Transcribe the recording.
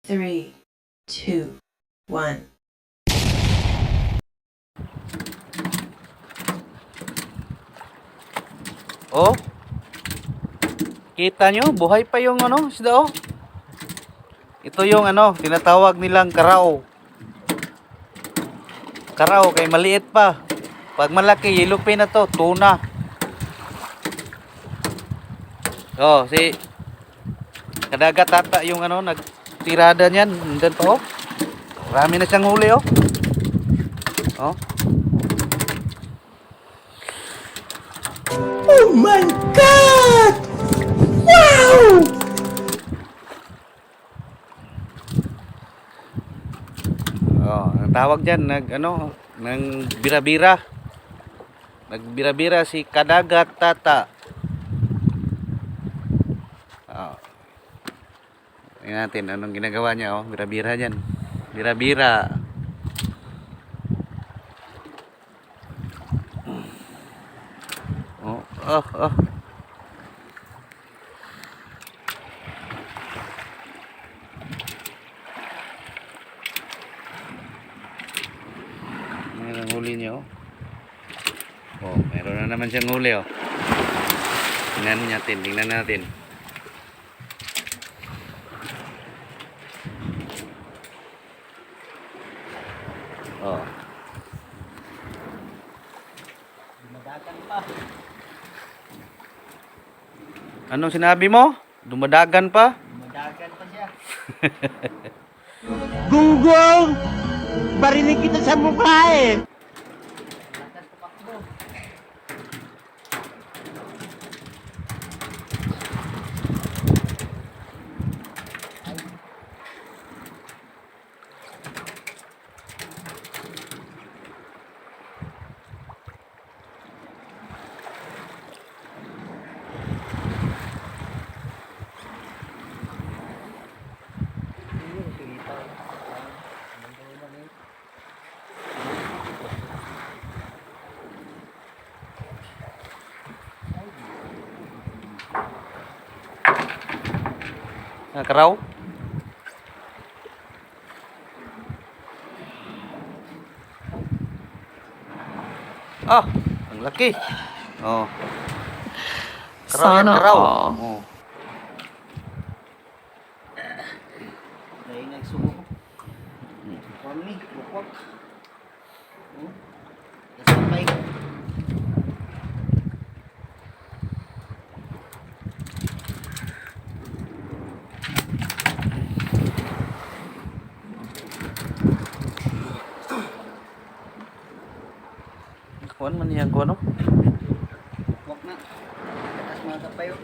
3, 2, 1. Oh, kita nyo, buhay pa yung ano, isda oh. Ito yung ano, tinatawag nilang karaw. Karaw, kay maliit pa. Pag malaki, yellowfin na to, tuna. Oh, si Kadagat tata yung ano, nagtirada niyan. Nandun pa oh. Marami na siyang huli oh. Oh. Oh my God! Wow! Oh, ang tawag diyan ng bira-bira. Nagbira-bira si Kadagat tata. Oh. Tingnan natin anong ginagawa niya oh, bira-bira diyan. Bira-bira. Oh, oh, oh. Ayan ang huli niya oh. Oh, meron na naman siyang huli oh. Tingnan natin. Oh. Dumadagan pa. Anong sinabi mo? Dumadagan pa? Dumadagan pa siya. Gunggong! Barinig kita sa mukha eh! Karaw? Ah, ang laki. Oh. Karaw yan, Sana karaw. all. Oh. Dahil nagsumo ko. Kami, bukwak. Nasapay ko. Kuan man yan, kuan oh. Bukwak na. Atas mga kapayo.